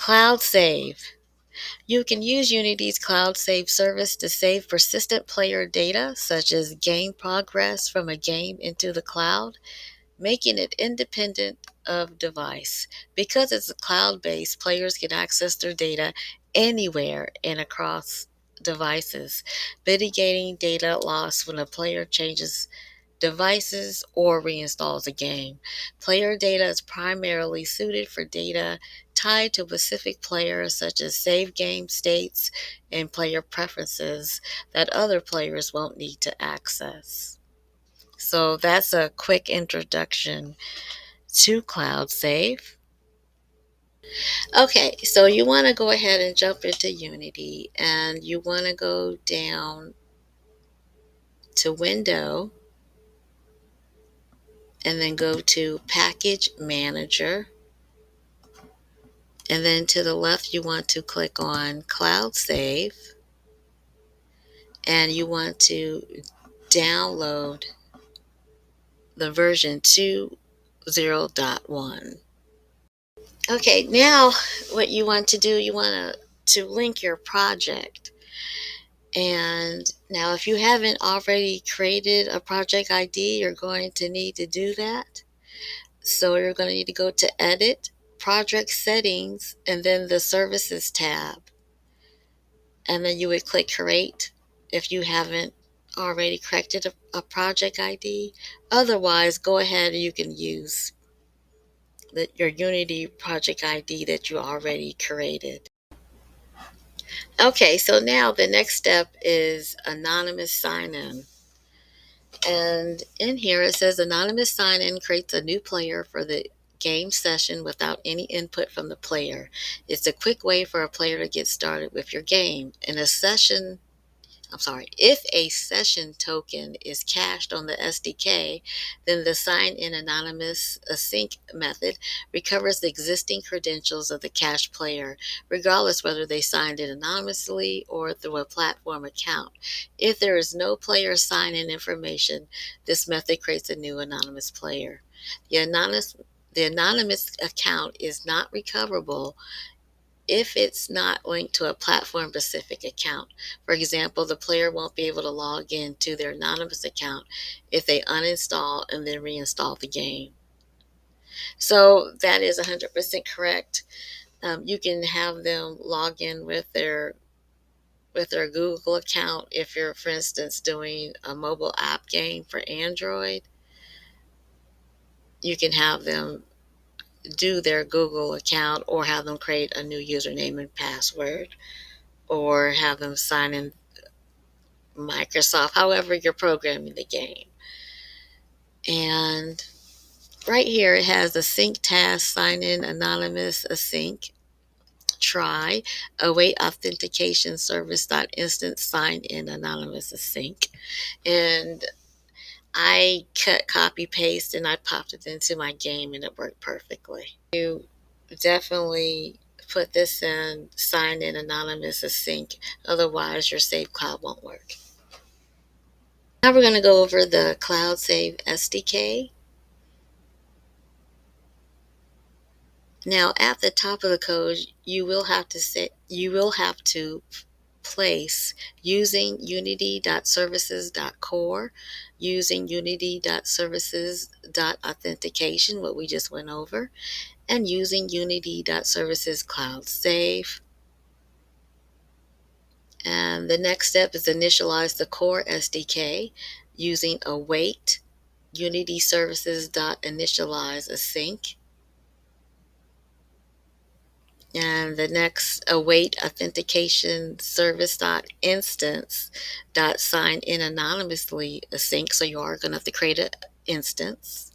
Cloud Save. You can use Unity's Cloud Save service to save persistent player data, such as game progress from a game into the cloud, making it independent of device. Because it's cloud-based, players can access their data anywhere and across devices, mitigating data loss when a player changes devices or reinstalls a game. Player data is primarily suited for data tied to specific players, such as save game states and player preferences that other players won't need to access. So that's a quick introduction to Cloud Save. Okay, so you want to go ahead and jump into Unity, and you want to go down to Window and then go to Package Manager, and then to the left you want to click on Cloud Save, and you want to download the version 2.0.1. Okay, now what you want to do, you want to link your project. And now if you haven't already created a project ID, you're going to need to do that. So you're going to need to go to Edit, Project Settings, and then the Services tab. And then you would click Create if you haven't already corrected a project ID. Otherwise, go ahead and you can use your Unity project ID that you already created. Okay, so now the next step is anonymous sign-in. And in here it says anonymous sign-in creates a new player for the game session without any input from the player. It's a quick way for a player to get started with your game. If a session token is cached on the SDK, then the sign-in anonymous async method recovers the existing credentials of the cached player, regardless whether they signed in anonymously or through a platform account. If there is no player sign-in information, this method creates a new anonymous player. The anonymous account is not recoverable if it's not linked to a platform-specific account. For example, the player won't be able to log in to their anonymous account if they uninstall and then reinstall the game. So that is 100% correct. You can have them log in with their Google account if you're, for instance, doing a mobile app game for Android. You can have them do their Google account or have them create a new username and password, or have them sign in Microsoft, however you're programming the game. And right here it has async task, sign in anonymous async, try, await authentication service dot instance sign in anonymous async. And I cut copy paste and I popped it into my game and it worked perfectly. You definitely put this in sign in anonymous async, otherwise your save cloud won't work. Now we're going to go over the Cloud Save SDK. Now at the top of the code, you will have to place using unity.services.core, using unity.services.authentication, what we just went over, and using unity.services cloud save. And the next step is initialize the core SDK using await Unity services.initialize async. And the next, await authentication service.instance sign in anonymously async. So you are going to have to create an instance.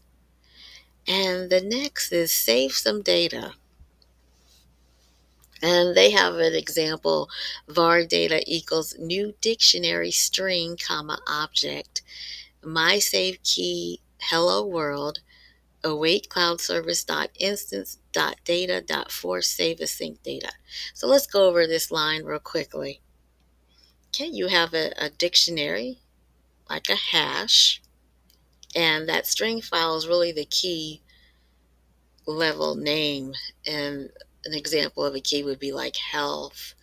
And the next is save some data. And they have an example, var data equals new dictionary string, comma, object, my save key, hello world, await cloud service instance data for save async data. So let's go over this line real quickly. Okay, you have a dictionary, like a hash, and that string file is really the key level name, and an example of a key would be like health,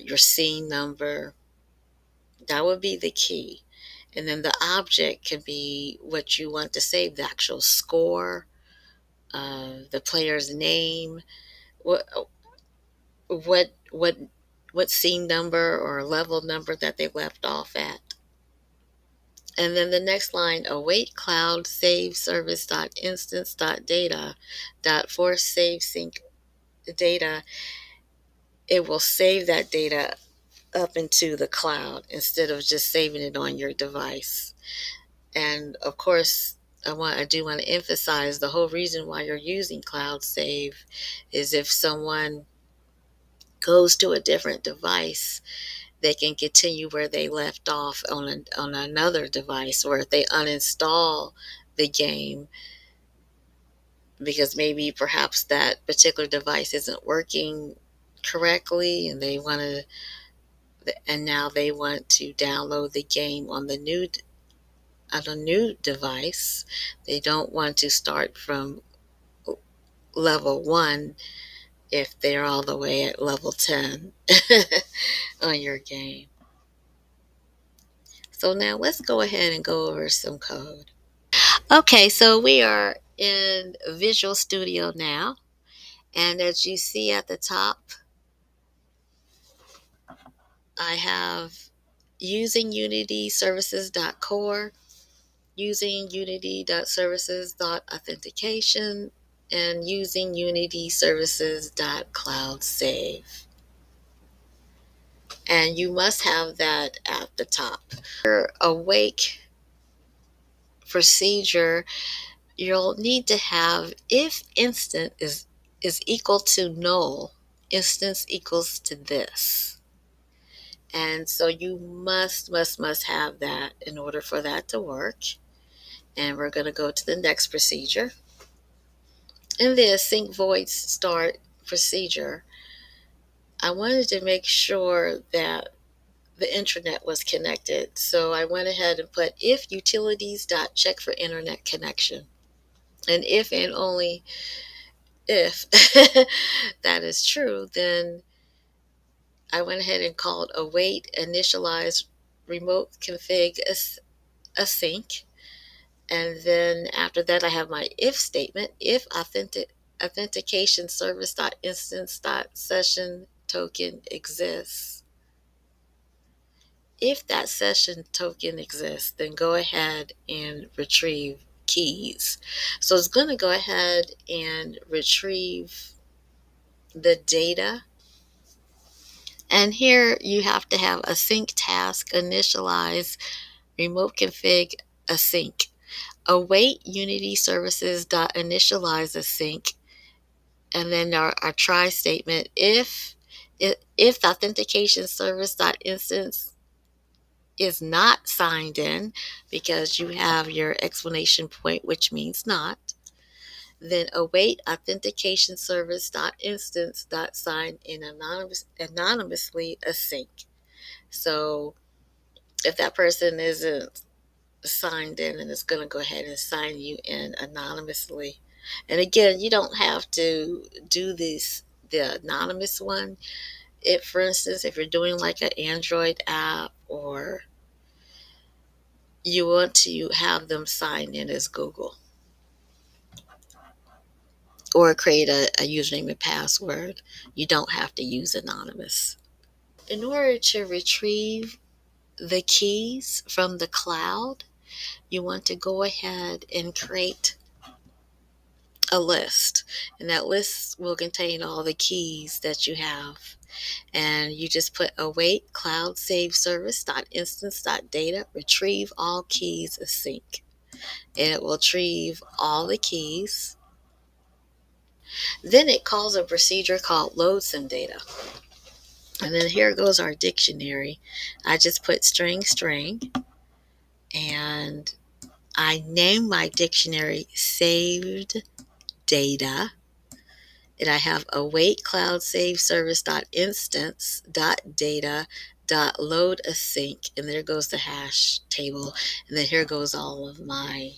your scene number. That would be the key. And then the object can be what you want to save, the actual score, the player's name, what what what what scene number or level number that they left off at. And then the next line, await cloud save service dot instance dot data dot force save sync data. It will save that data up into the cloud instead of just saving it on your device. And of course, I do want to emphasize the whole reason why you're using cloud save is if someone goes to a different device, they can continue where they left off on another device, or if they uninstall the game because maybe perhaps that particular device isn't working correctly and they want to, and now they want to download the game on a new device. They don't want to start from level 1 if they're all the way at level 10 on your game. So now let's go ahead and go over some code. Okay, so we are in Visual Studio now, and as you see at the top, I have using Unity services.core, using unity.services.authentication, and using Unity services.cloud-save. And you must have that at the top. Your awake procedure, you'll need to have if instant is equal to null, instance equals to this. And so you must have that in order for that to work. And we're going to go to the next procedure. In the async void start procedure, I wanted to make sure that the intranet was connected. So I went ahead and put if utilities.check for internet connection. And if and only if that is true, then I went ahead and called await initialize remote config async. And then after that, I have my if statement, if authentication service.instance.session token exists. If that session token exists, then go ahead and retrieve keys. So it's going to go ahead and retrieve the data. And here you have to have async task initialize remote config async. Await Unity services.initialize async. And then our try statement, if the authentication service.instance is not signed in, because you have your exclamation point, which means not, then await authentication service.instance.sign in anonymously async. So if that person isn't signed in, and it's going to go ahead and sign you in anonymously. And again, you don't have to do the anonymous one. If, for instance, if you're doing like an Android app, or you want to have them sign in as Google, or create a username and password, you don't have to use anonymous. In order to retrieve the keys from the cloud, you want to go ahead and create a list, and that list will contain all the keys that you have. And you just put await cloud save service instance data retrieve all keys async, and it will retrieve all the keys. Then it calls a procedure called load some data, and then here goes our dictionary. I just put string and I named my dictionary saved data. And I have await cloud save service.instance.data.load async, and there goes the hash table, and then here goes all of my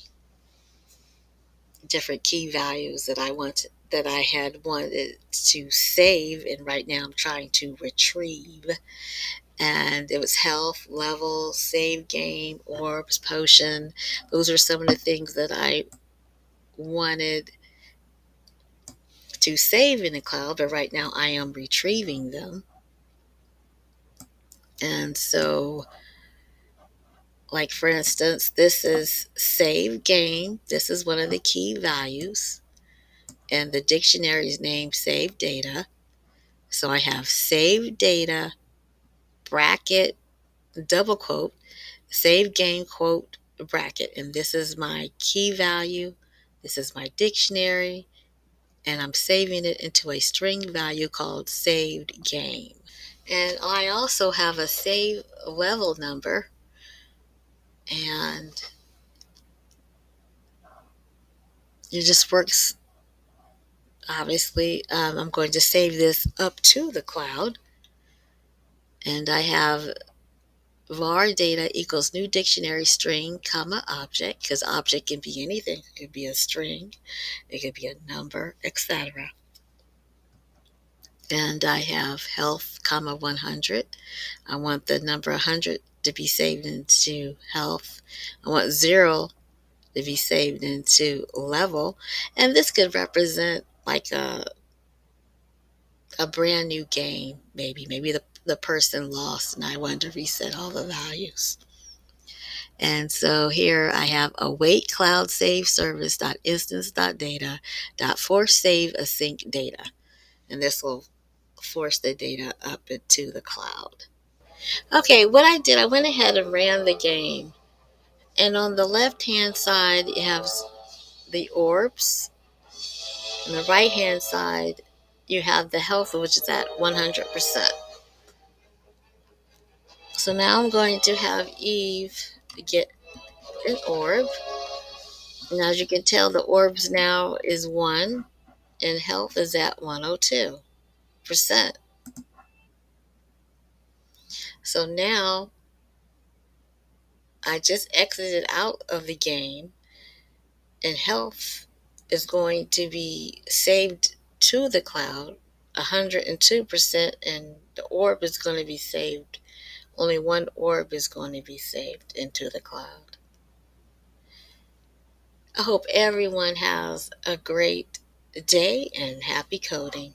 different key values that I want that I had wanted to save, and right now I'm trying to retrieve. And it was health, level, save game, orbs, potion. Those are some of the things that I wanted to save in the cloud, but right now I am retrieving them. And so, like for instance, this is save game. This is one of the key values, and the dictionary's name save data. So I have save data, bracket, double quote, save game quote, bracket. And this is my key value. This is my dictionary. And I'm saving it into a string value called saved game. And I also have a save level number. And it just works. Obviously, I'm going to save this up to the cloud. And I have var data equals new dictionary string, comma, object, because object can be anything. It could be a string, it could be a number, etc. And I have health, comma, 100. I want the number 100 to be saved into health. I want 0 to be saved into level. And this could represent like a brand new game, maybe the person lost and I wanted to reset all the values. And so here I have await cloud save service dot instance dot data dot force save async data, and this will force the data up into the cloud. Okay, what I did, I went ahead and ran the game, and on the left hand side you have the orbs, on the right hand side you have the health, which is at 100%. So now I'm going to have Eve get an orb. And as you can tell, the orbs now is 1 and health is at 102%. So now I just exited out of the game, and health is going to be saved to the cloud 102%, and the orb is going to be saved. Only one orb is going to be saved into the cloud. I hope everyone has a great day and happy coding.